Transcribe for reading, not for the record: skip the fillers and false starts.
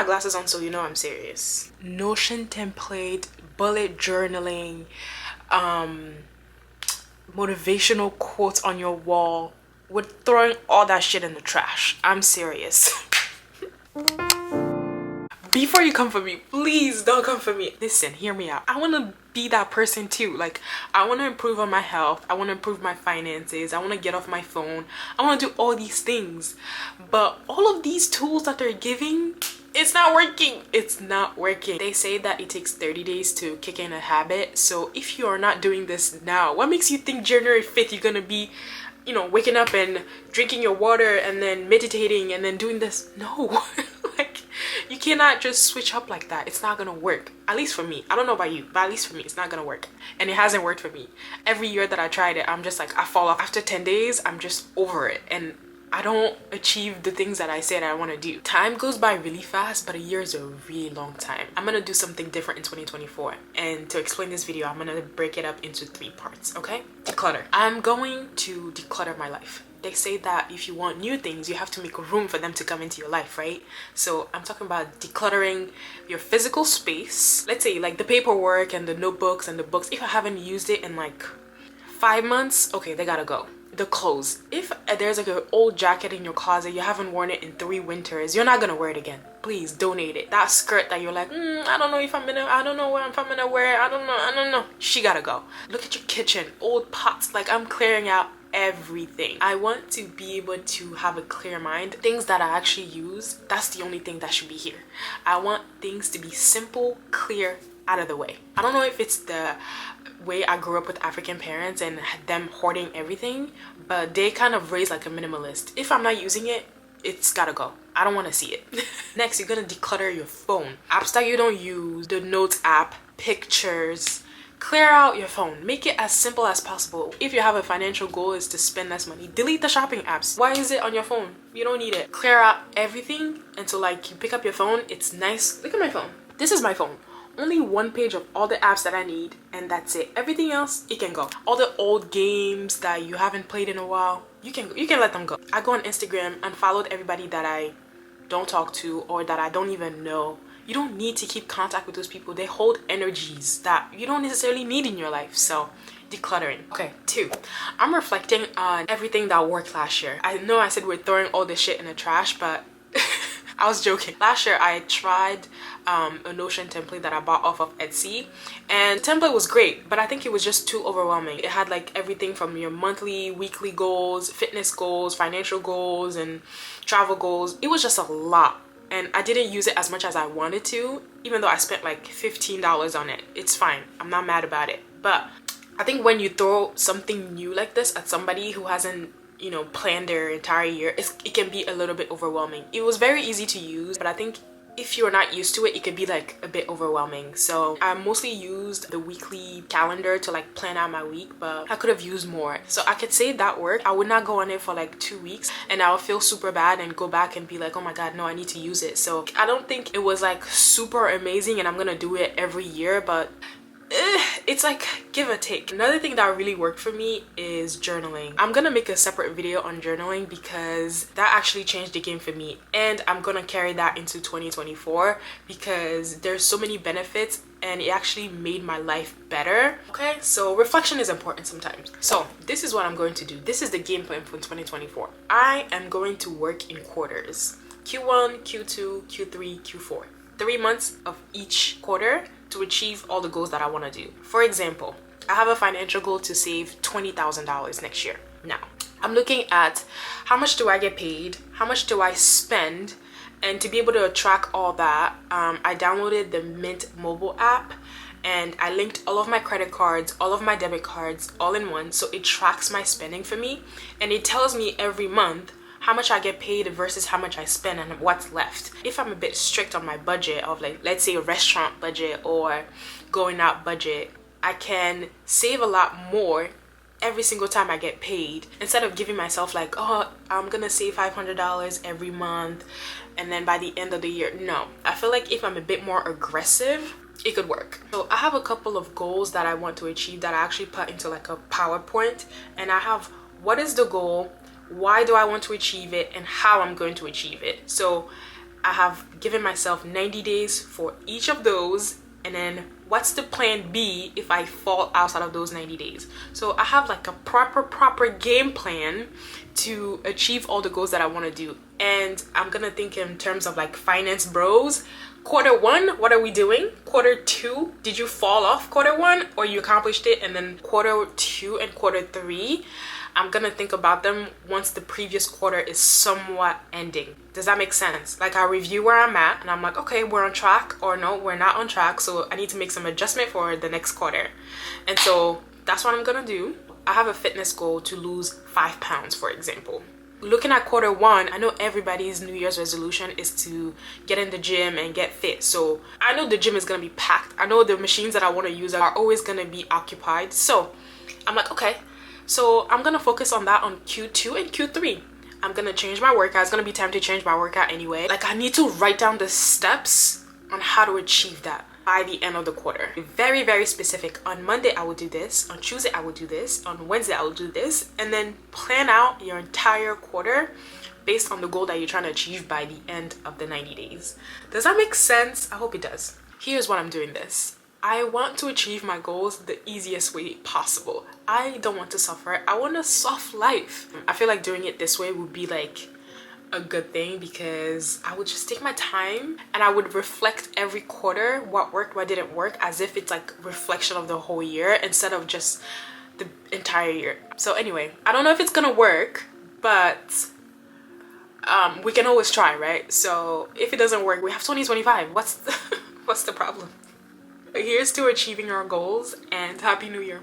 my glasses on so you know I'm serious. Notion template, bullet journaling, motivational quotes on your wall. We're throwing all that shit in the trash. I'm serious. Before you come for me, please don't come for me. Listen, hear me out. I want to be that person too. Like, I want to improve on my health. I want to improve my finances. I want to get off my phone. I want to do all these things. But all of these tools that they're giving, it's not working. It's not working. They say that it takes 30 days to kick in a habit. So if you are not doing this now, what makes you think January 5th you're going to be, you know, waking up and drinking your water and then meditating and then doing this? No. Like, you cannot just switch up like that. It's not gonna work. At least for me. I don't know about you, but at least for me, it's not gonna work. And it hasn't worked for me. Every year that I tried it, I'm just like, I fall off. After 10 days, I'm just over it. And I don't achieve the things that I said I want to do. Time goes by really fast, but a year is a really long time. I'm gonna do something different in 2024. And to explain this video, I'm gonna break it up into 3 parts, okay? Declutter. I'm going to declutter my life. They say that if you want new things, you have to make room for them to come into your life, right? So I'm talking about decluttering your physical space. Let's say like the paperwork and the notebooks and the books. If I haven't used it in like 5 months, okay, they gotta go. The clothes. If there's like an old jacket in your closet, you haven't worn it in 3 winters, you're not gonna wear it again. Please donate it. That skirt that you're like, I don't know if I'm gonna, I don't know if I'm gonna wear it, I don't know. She gotta go. Look at your kitchen, old pots. Like, I'm clearing out everything. I want to be able to have a clear mind. Things that I actually use, that's the only thing that should be here. I want things to be simple, clear, out of the way. I don't know if it's the way I grew up with African parents and them hoarding everything, but they kind of raised like a minimalist. If I'm not using it, it's gotta go. I don't want to see it. Next, you're gonna declutter your phone. Apps that you don't use, the notes app, pictures. Clear out your phone. Make it as simple as possible. If you have a financial goal is to spend less money, delete the shopping apps. Why is it on your phone? You don't need it. Clear out everything until like you pick up your phone, it's nice. Look at my phone. This is my phone. Only 1 page of all the apps that I need, and that's it. Everything else, it can go. All the old games that you haven't played in a while, you can let them go. I go on Instagram and followed everybody that I don't talk to or that I don't even know. You don't need to keep contact with those people. They hold energies that you don't necessarily need in your life. So decluttering. Okay, 2, I'm reflecting on everything that worked last year. I know I said we're throwing all this shit in the trash, but I was joking. Last year I tried a Notion template that I bought off of Etsy, and the template was great, but I think it was just too overwhelming. It had like everything from your monthly, weekly goals, fitness goals, financial goals, and travel goals. It was just a lot. And I didn't use it as much as I wanted to, even though I spent like $15 on it. It's fine. I'm not mad about it. But I think when you throw something new like this at somebody who hasn't, you know, planned their entire year, it can be a little bit overwhelming. It was very easy to use, but I think if you're not used to it, it could be like a bit overwhelming. So I mostly used the weekly calendar to like plan out my week, but I could have used more. So I could say that worked. I would not go on it for like 2 weeks and I would feel super bad and go back and be like, oh my god, no, I need to use it. So I don't think it was like super amazing and I'm gonna do it every year, but it's like give or take. Another thing that really worked for me is journaling. I'm gonna make a separate video on journaling because that actually changed the game for me, and I'm gonna carry that into 2024 because there's so many benefits and it actually made my life better. Okay, so reflection is important sometimes. So this is what I'm going to do. This is the game plan for 2024. I am going to work in quarters. Q1, Q2, Q3, Q4. 3 months of each quarter to achieve all the goals that I want to do. For example, I have a financial goal to save $20,000 next year. Now, I'm looking at how much do I get paid, how much do I spend, and to be able to track all that, I downloaded the Mint mobile app and I linked all of my credit cards, all of my debit cards, all in one, so it tracks my spending for me and it tells me every month how much I get paid versus how much I spend and what's left. If I'm a bit strict on my budget of like, let's say a restaurant budget or going out budget, I can save a lot more every single time I get paid instead of giving myself like, oh, I'm gonna save $500 every month and then by the end of the year. No, I feel like if I'm a bit more aggressive, it could work. So I have a couple of goals that I want to achieve that I actually put into like a PowerPoint, and I have what is the goal, why do I want to achieve it, and how I'm going to achieve it. So I have given myself 90 days for each of those, and then what's the plan B if I fall outside of those 90 days. So I have like a proper game plan to achieve all the goals that I want to do. And I'm gonna think in terms of like finance bros. Quarter one, what are we doing? Quarter two, did you fall off quarter one or you accomplished it? And then quarter two and quarter three, I'm gonna think about them once the previous quarter is somewhat ending. Does that make sense? Like I review where I'm at and I'm like, okay, we're on track, or no, we're not on track, so I need to make some adjustment for the next quarter. And so that's what I'm gonna do. I have a fitness goal to lose 5 pounds, for example. Looking at quarter one, I know everybody's New Year's resolution is to get in the gym and get fit. So I know the gym is gonna be packed. I know the machines that I wanna use are always gonna be occupied. So I'm like, okay, so I'm gonna focus on that on Q2 and Q3. I'm gonna change my workout. It's gonna be time to change my workout anyway. Like I need to write down the steps on how to achieve that by the end of the quarter. Very, very specific. On Monday, I will do this. On Tuesday, I will do this. On Wednesday, I will do this. And then plan out your entire quarter based on the goal that you're trying to achieve by the end of the 90 days. Does that make sense? I hope it does. Here's why I'm doing this. I want to achieve my goals the easiest way possible. I don't want to suffer. I want a soft life. I feel like doing it this way would be like a good thing because I would just take my time and I would reflect every quarter what worked, what didn't work, as if it's like reflection of the whole year instead of just the entire year. So anyway, I don't know if it's gonna work, but we can always try, right? So if it doesn't work, we have 2025. What's the problem? Here's to achieving our goals, and Happy New Year.